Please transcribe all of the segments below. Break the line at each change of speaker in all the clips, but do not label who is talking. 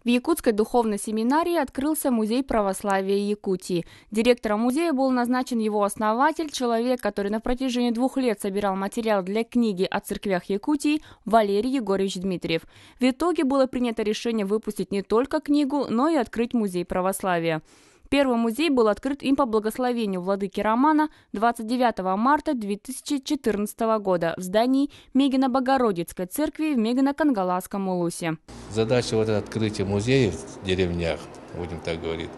В Якутской духовной семинарии открылся музей православия Якутии. Директором музея был назначен его основатель, человек, который на протяжении 2 лет собирал материал для книги о церквях Якутии, Валерий Егорович Дмитриев. В итоге было принято решение выпустить не только книгу, но и открыть музей православия. Первый музей был открыт им по благословению владыки Романа 29 марта 2014 года в здании Мегино-Богородицкой церкви в Мегино-Кангаласском улусе.
Задача открытия музеев в деревнях, будем так говорить,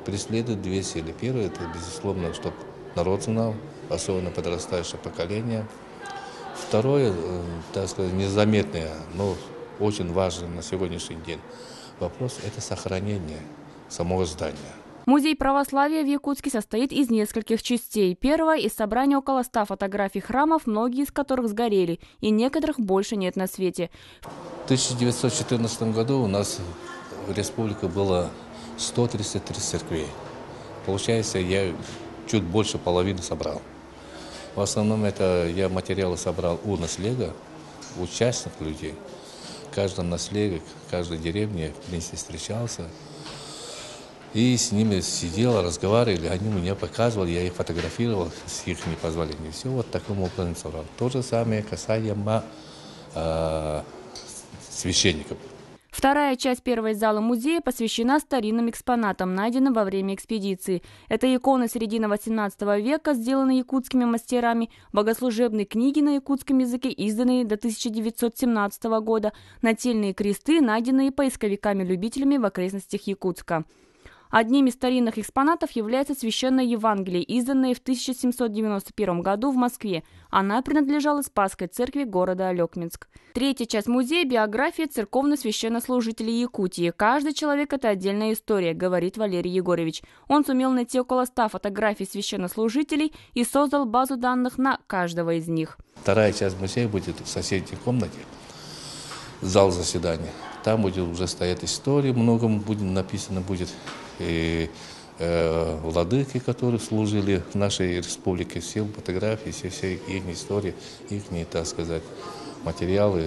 преследует 2 цели. Первое, это, безусловно, чтобы народ знал, особенно подрастающее поколение. Второе, так сказать, незаметное, но очень важный на сегодняшний день вопрос – это сохранение самого здания.
Музей православия в Якутске состоит из нескольких частей. Первая – из собрания около 100 фотографий храмов, многие из которых сгорели, и некоторых больше нет на свете.
В 1914 году у нас в республике было 133 церквей. Получается, я чуть больше половины собрал. В основном это я материалы собрал у наследия, у частных людей. В каждом наследии, в каждой деревне, в принципе, встречался. И с ними сидел, разговаривали, они меня показывали, я их фотографировал с их непозволения. Все вот таким образом собрал. То же самое касаемо священников.
Вторая часть первой зала музея посвящена старинным экспонатам, найденным во время экспедиции. Это иконы середины XVIII века, сделанные якутскими мастерами, богослужебные книги на якутском языке, изданные до 1917 года, нательные кресты, найденные поисковиками-любителями в окрестностях Якутска. Одним из старинных экспонатов является Священное Евангелие, изданное в 1791 году в Москве. Она принадлежала Спасской церкви города Алекминск. Третья часть музея – биография церковно-священнослужителей Якутии. Каждый человек – это отдельная история, говорит Валерий Егорович. Он сумел найти около 100 фотографий священнослужителей и создал базу данных на каждого из них.
Вторая часть музея будет в соседней комнате, зал заседания. Там будет уже стоять история, многому будет написано, будет и владыки, которые служили в нашей республике, все фотографии, все их истории, их, так сказать, материалы,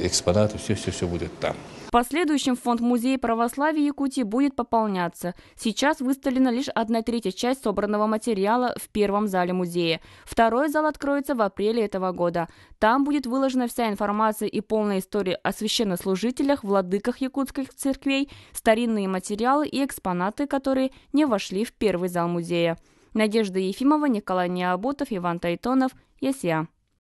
экспонаты, все будет там.
В последующем фонд музея православия Якутии будет пополняться. Сейчас выставлена лишь 1/3 часть собранного материала в первом зале музея. Второй зал откроется в апреле этого года. Там будет выложена вся информация и полная история о священнослужителях, владыках якутских церквей, старинные материалы и экспонаты, которые не вошли в первый зал музея. Надежда Ефимова, Николай Необутов, Иван Тайтонов, ЯСЯ.